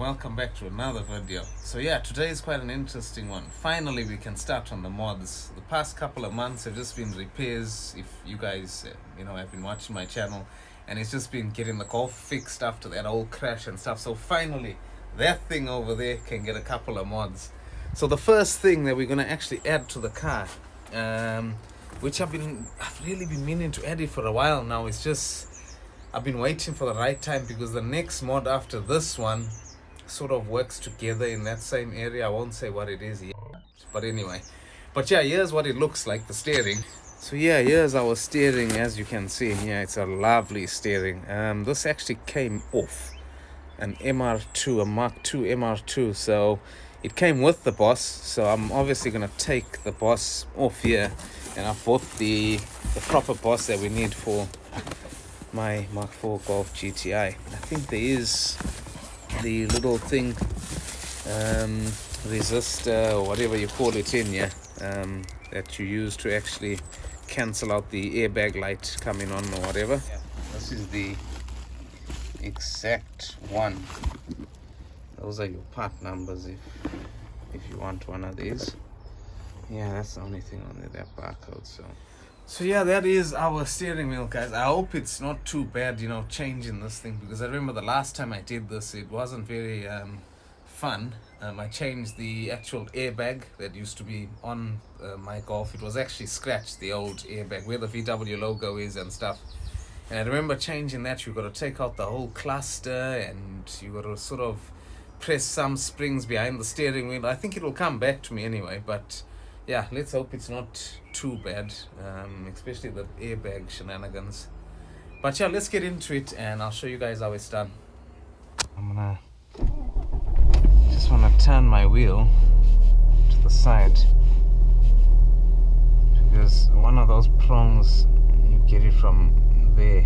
welcome back to another video. So yeah, today is quite an interesting one. Finally we can start on the mods. The past couple of months have just been repairs, if you guys have been watching my channel, and it's just been getting the golf fixed after that old crash and stuff. So finally that thing over there can get a couple of mods. So the first thing that we're going to actually add to the car, which I've really been meaning to add it for a while now, is just I've been waiting for the right time, because the next mod after this one sort of works together in that same area. I won't say what it is yet, but anyway. But yeah, here's what it looks like, the steering. So yeah, here's our steering, as you can see. Yeah, it's a lovely steering. This actually came off an MR2, a Mark II MR2. So it came with the Boss. So I'm obviously going to take the Boss off here, and I bought the proper Boss that we need for my Mark IV Golf GTI. I think there is the little thing, resistor or whatever you call it in here, that you use to actually cancel out the airbag light coming on or whatever. Yeah, this is the exact one. Those are your part numbers if you want one of these. Yeah, that's the only thing on there, that barcode. So yeah, that is our steering wheel, guys. I hope it's not too bad, changing this thing, because I remember the last time I did this, it wasn't very fun. I changed the actual airbag that used to be on my Golf. It was actually scratched, the old airbag, where the VW logo is and stuff. And I remember changing that. You've got to take out the whole cluster, and you've got to sort of press some springs behind the steering wheel. I think it will come back to me anyway, but yeah, let's hope it's not too bad, especially the airbag shenanigans. But yeah, let's get into it and I'll show you guys how it's done. Just wanna turn my wheel to the side, because one of those prongs, you get it from there.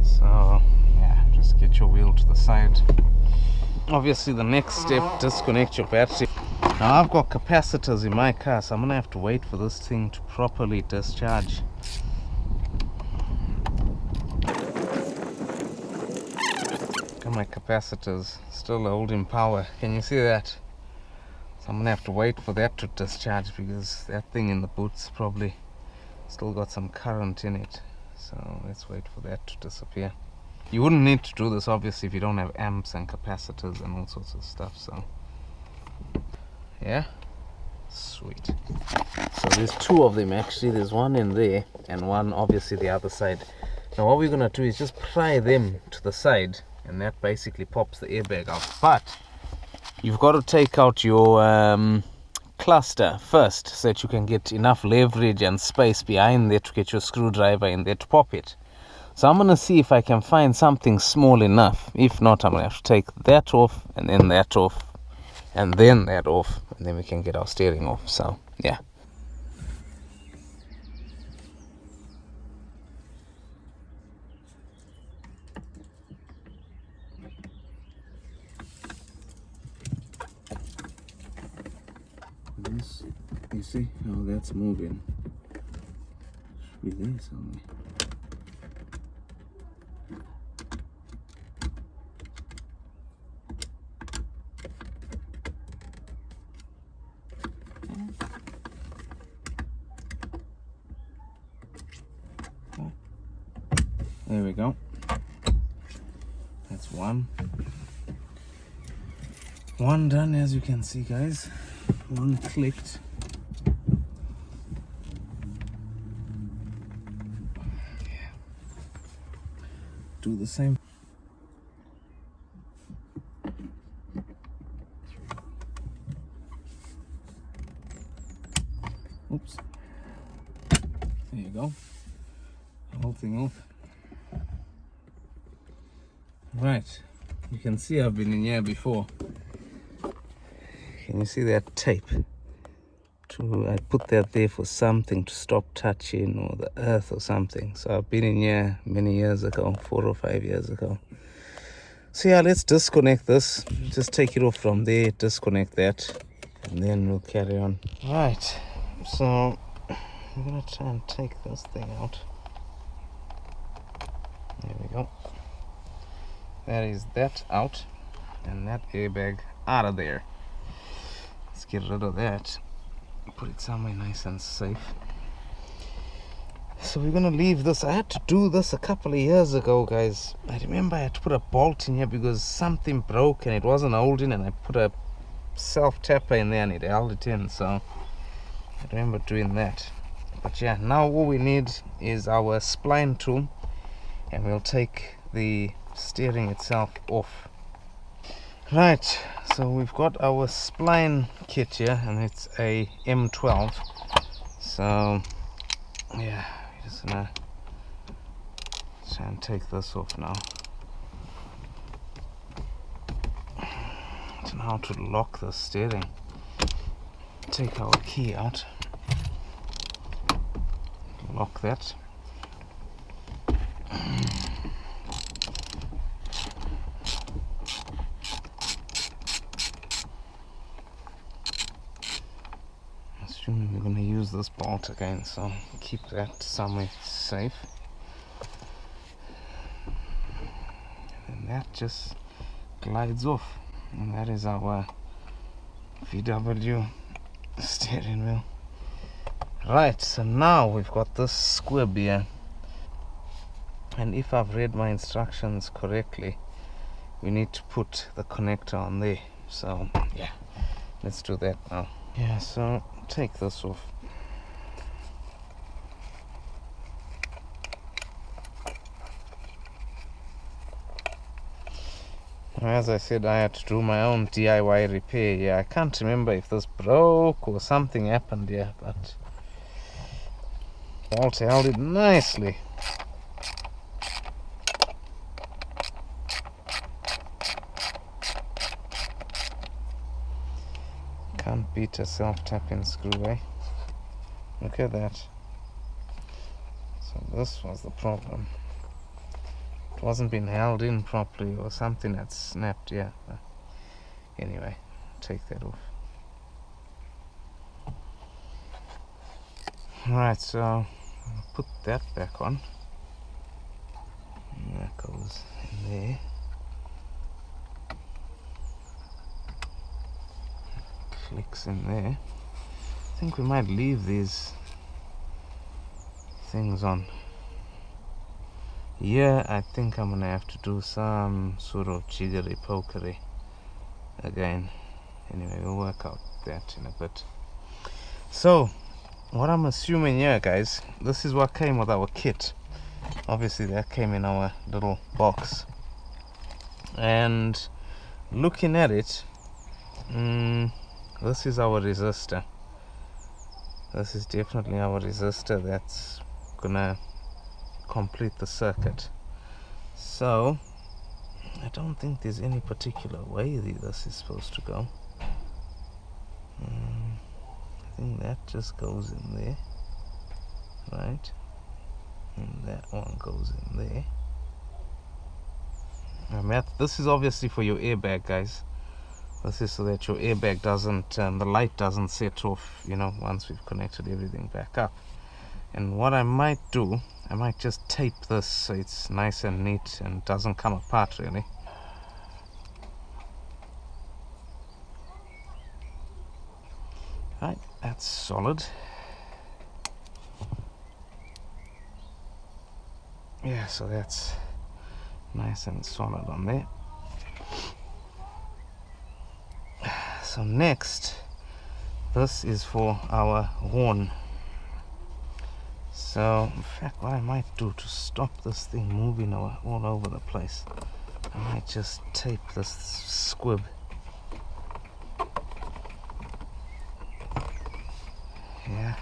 So yeah, just get your wheel to the side. Obviously the next step, disconnect your battery. Now I've got capacitors in my car, so I'm gonna have to wait for this thing to properly discharge. Got my capacitors still holding power. Can you see that? So I'm gonna have to wait for that to discharge, because that thing in the boot's probably still got some current in it. So let's wait for that to disappear. You wouldn't need to do this obviously if you don't have amps and capacitors and all sorts of stuff. So yeah, sweet. So there's two of them actually. There's one in there and one obviously the other side. Now what we're gonna do is just pry them to the side, and that basically pops the airbag out. But you've got to take out your cluster first, so that you can get enough leverage and space behind there to get your screwdriver in there to pop it. So I'm gonna see if I can find something small enough. If not, I'm gonna have to take that off, and then that off, and then that off, and then we can get our steering off. So yeah. This, you see how that's moving? Should be there somewhere. There we go. That's one done, as you can see, guys. One clicked. Yeah. Do the same. Oops. There you go. The whole thing off. Right, you can see I've been in here before. Can you see that tape? I put that there for something to stop touching, or the earth or something. So I've been in here many years ago, 4 or 5 years ago. So yeah, let's disconnect this. Just take it off from there, disconnect that, and then we'll carry on. Right, so I'm gonna try and take this thing out. There we go. There is that out. and that airbag out of there. Let's get rid of that, put it somewhere nice and safe. So we're gonna leave this. I had to do this a couple of years ago, guys. I remember I had to put a bolt in here because something broke and it wasn't holding, and I put a self tapper in there and it held it in. So I remember doing that. But yeah, now all we need is our spline tool, and we'll take the steering itself off. Right, so we've got our spline kit here, and it's a M12. So yeah, we're just gonna try and take this off now. I don't know how to lock the steering. Take our key out, lock that. Assuming we're going to use this bolt again, so keep that somewhere safe. And that just glides off, and that is our VW steering wheel. Right, so now we've got this squib here, and if I've read my instructions correctly, we need to put the connector on there. So yeah, let's do that now. Yeah, so take this off. As I said, I had to do my own DIY repair. Yeah, I can't remember if this broke or something happened here, but Walter held it nicely. Can't beat a self-tapping screw, eh? Look at that. So this was the problem. It wasn't being held in properly, or something had snapped. Yeah. Anyway, take that off. Right, so I'll put that back on. And that goes in there. Clicks in there. I think we might leave these things on. Yeah, I think I'm gonna have to do some sort of jiggery pokery again. Anyway, we'll work out that in a bit. So what I'm assuming here, guys, this is what came with our kit. Obviously that came in our little box, and looking at it, this is our resistor. This is definitely our resistor that's gonna complete the circuit. So I don't think there's any particular way this is supposed to go. I think that just goes in there, right? And that one goes in there. This is obviously for your airbag, guys. This is so that your airbag doesn't, the light doesn't set off, you know, once we've connected everything back up. And what I might do, I might just tape this so it's nice and neat and doesn't come apart really. Right, that's solid. Yeah, so that's nice and solid on there. So next, this is for our horn. So in fact, what I might do to stop this thing moving all over the place, I might just tape this squib. Yeah.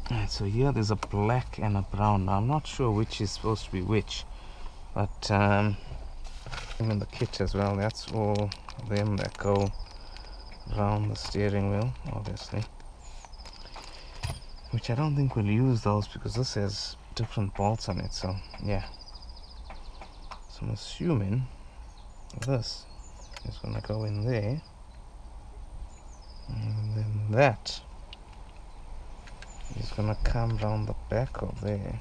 Alright, so here there's a black and a brown. Now I'm not sure which is supposed to be which, but in the kit as well, that's all them that go around the steering wheel, obviously. Which I don't think we'll use those because this has different bolts on it, so yeah. So I'm assuming this is going to go in there, and then that is going to come round the back of there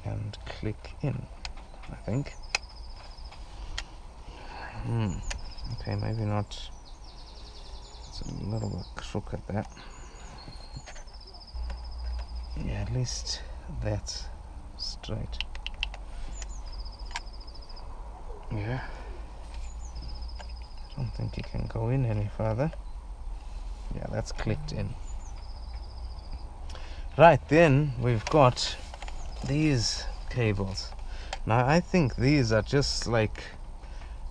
and click in, I think. Okay, maybe not. It's a little bit crooked that. Yeah, at least that's straight. Yeah. I don't think you can go in any further. Yeah, that's clicked in. Right, then we've got these cables. Now I think these are just like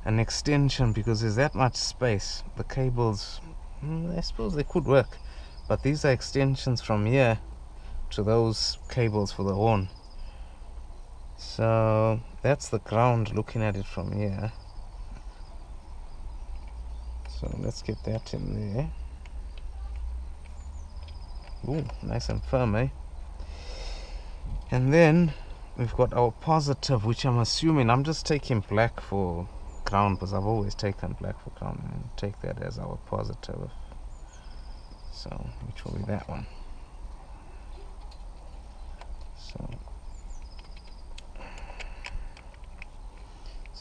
an extension because there's that much space. The cables, I suppose they could work, but these are extensions from here to those cables for the horn. So that's the ground looking at it from here. So let's get that in there. Ooh, nice and firm, eh? And then we've got our positive, which I'm assuming, I'm just taking black for ground because I've always taken black for ground, and take that as our positive. So, which will be that one. So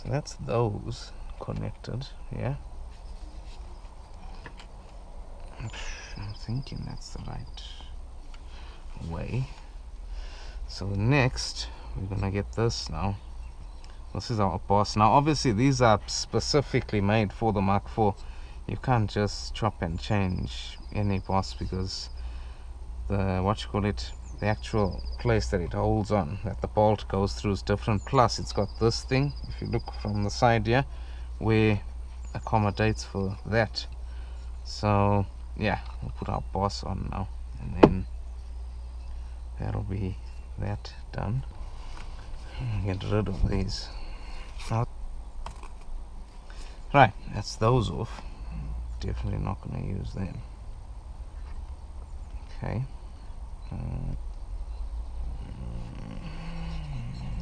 that's those connected, yeah. I'm thinking that's the right way. So next we're gonna get this now. This is our boss. Now obviously these are specifically made for the Mark IV. You can't just chop and change any boss because the actual place that it holds on, that the bolt goes through, is different. Plus it's got this thing, if you look from the side here, where accommodates for that. So yeah, we'll put our boss on now, and then that'll be that done. Get rid of these. Right, that's those off. Definitely not going to use them. Okay.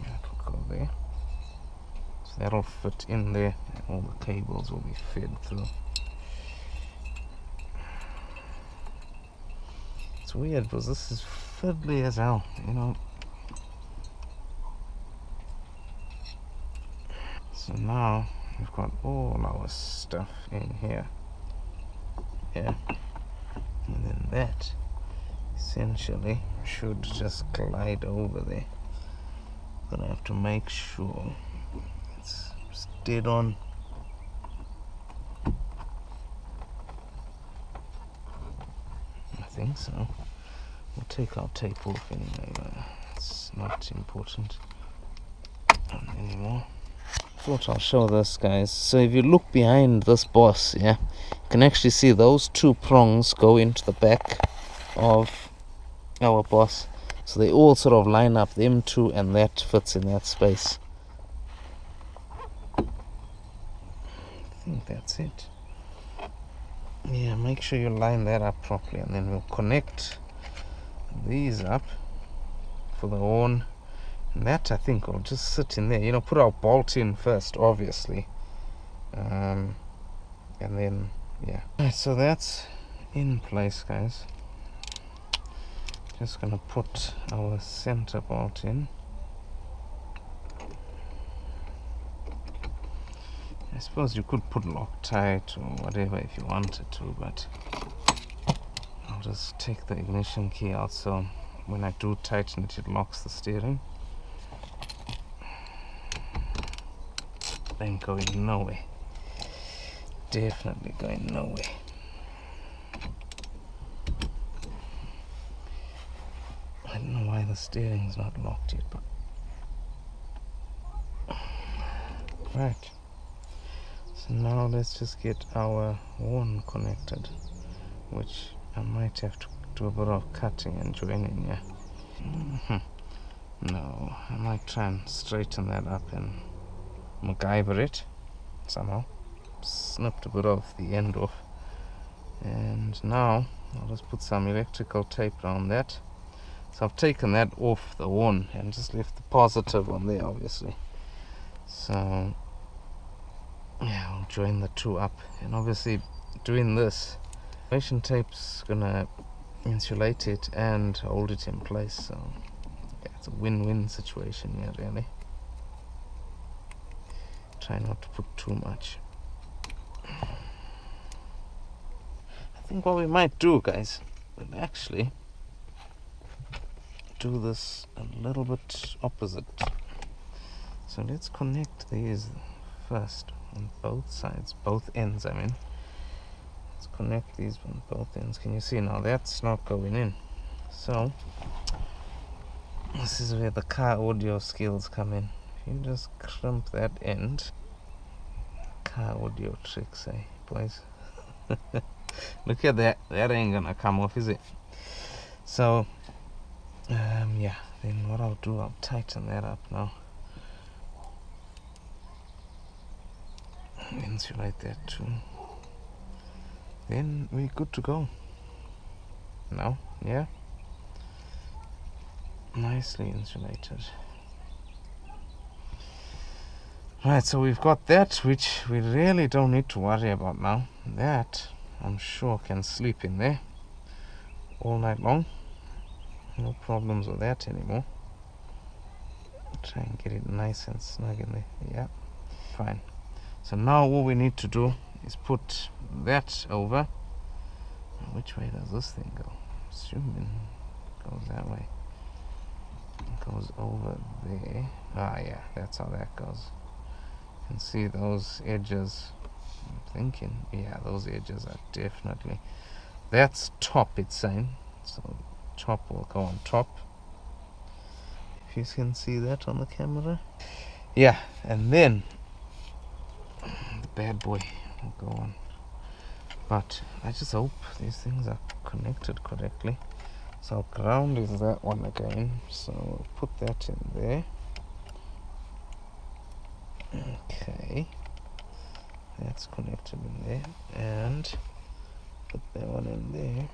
That'll go there. So that'll fit in there, and all the cables will be fed through. It's weird because this is fiddly as hell, you know. So now we've got all our stuff in here. Yeah. And then that essentially should just glide over there. But I have to make sure it's dead on. I think so. We'll take our tape off anyway, but it's not important anymore. Thought I'll show this, guys. So if you look behind this boss, yeah, you can actually see those two prongs go into the back of our boss. So they all sort of line up, them two, and that fits in that space. I think that's it. Yeah, make sure you line that up properly, and then we'll connect these up for the horn. And that, I think, will just sit in there. You know, put our bolt in first, obviously. And then, yeah. Right, so that's in place, guys. Just gonna put our center bolt in. I suppose you could put Loctite or whatever if you wanted to, but I'll just take the ignition key out so when I do tighten it, it locks the steering. Ain't going nowhere. Definitely going nowhere. I don't know why the steering's not locked yet, but right. So now let's just get our horn connected, which I might have to do a bit of cutting and joining, yeah. No, I might try and straighten that up and MacGyver it somehow. Snipped a bit of the end off, and now I'll just put some electrical tape around that. So I've taken that off the horn and just left the positive on there, obviously. So yeah, I'll join the two up, and obviously doing this, insulation tape's gonna insulate it and hold it in place. So yeah, it's a win-win situation here, really. Try not to put too much. think what we might do, guys, we'll actually do this a little bit opposite. So let's connect these first on both sides, both ends I mean. Let's connect these on both ends. Can you see now? That's not going in. So this is where the car audio skills come in. If you just crimp that end, car audio tricks, eh, boys? Look at that. That ain't gonna come off, is it? So, yeah. Then what I'll do, I'll tighten that up now. Insulate that too. Then we're good to go. Now, yeah. Nicely insulated. Right, so we've got that, which we really don't need to worry about now. That, I'm sure, can sleep in there all night long. No problems with that anymore. Try and get it nice and snug in there. Yeah, fine. So now all we need to do is put that over. Which way does this thing go? Assuming it goes that way. It goes over there. Ah, yeah, that's how that goes. You can see those edges. I'm thinking, yeah, those edges are definitely. That's top, it's saying. So top will go on top. If you can see that on the camera. Yeah, and then the bad boy will go on. But I just hope these things are connected correctly. So ground is that one again. So we'll put that in there. Okay. That's connected in there. And put that one in there.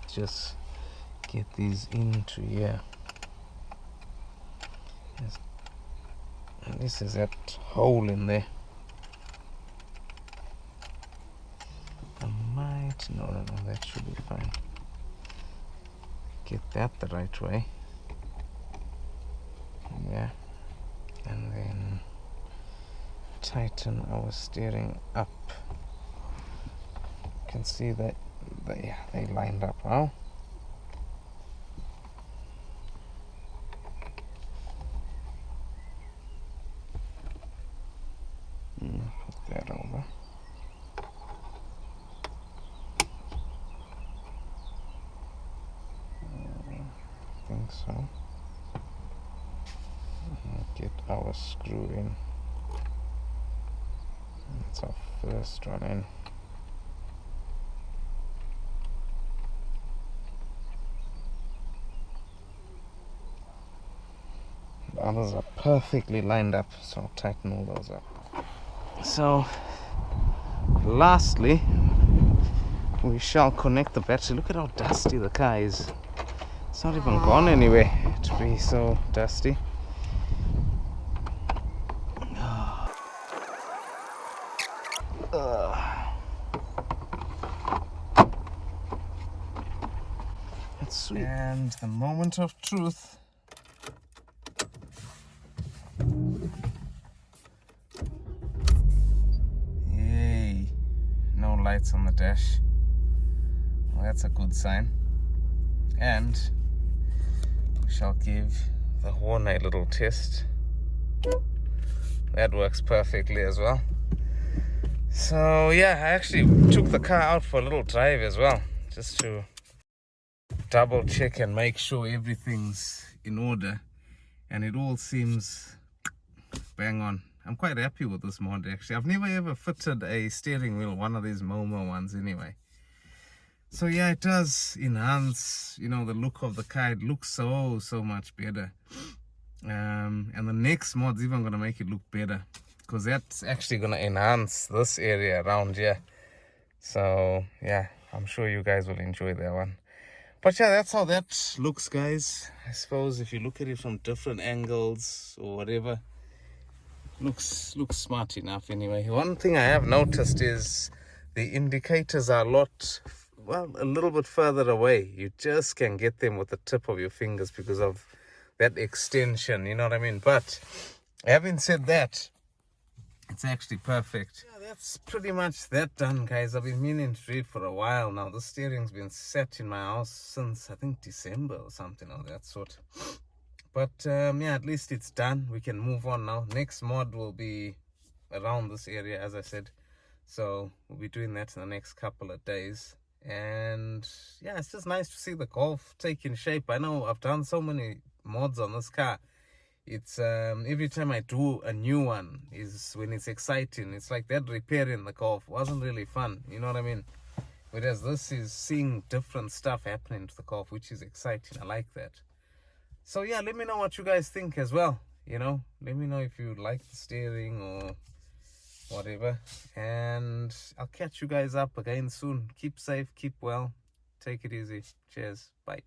Just get these into here. Yes. And this is that hole in there. No, that should be fine. Get that the right way. Yeah. And then tighten our steering up. You can see that they lined up now. Put that over. So get our screw in. That's our first one in. The others are perfectly lined up, so I'll tighten all those up. So lastly, we shall connect the battery. Look at how dusty the car is. It's not even gone anywhere to be so dusty. That's sweet. And the moment of truth. Yay. No lights on the dash. Well, that's a good sign. And we shall give the horn a little test. That works perfectly as well. So yeah, I actually took the car out for a little drive as well, just to double check and make sure everything's in order, and it all seems bang on. I'm quite happy with this mod actually. I've never ever fitted a steering wheel, one of these Momo ones anyway. So yeah, it does enhance, the look of the car. It looks so much better. And the next mod's even going to make it look better, because that's actually going to enhance this area around here. So yeah, I'm sure you guys will enjoy that one. But yeah, that's how that looks, guys. I suppose if you look at it from different angles or whatever, looks smart enough anyway. One thing I have noticed is the indicators are a little bit further away. You just can get them with the tip of your fingers because of that extension, you know what I mean? But having said that, it's actually perfect. Yeah, that's pretty much that done, guys. I've been meaning to read for a while now. The steering's been set in my house since I think December or something of that sort. But yeah, at least it's done. We can move on now. Next mod will be around this area, as I said. So we'll be doing that in the next couple of days. And yeah, it's just nice to see the Golf taking shape. I know I've done so many mods on this car. It's every time I do a new one is when it's exciting. It's like that repairing the Golf wasn't really fun, you know what I mean? Whereas this is seeing different stuff happening to the Golf, which is exciting. I like that. So yeah, let me know what you guys think as well. You know, let me know if you like the steering or whatever. And I'll catch you guys up again soon. Keep safe, keep well. Take it easy. Cheers. Bye.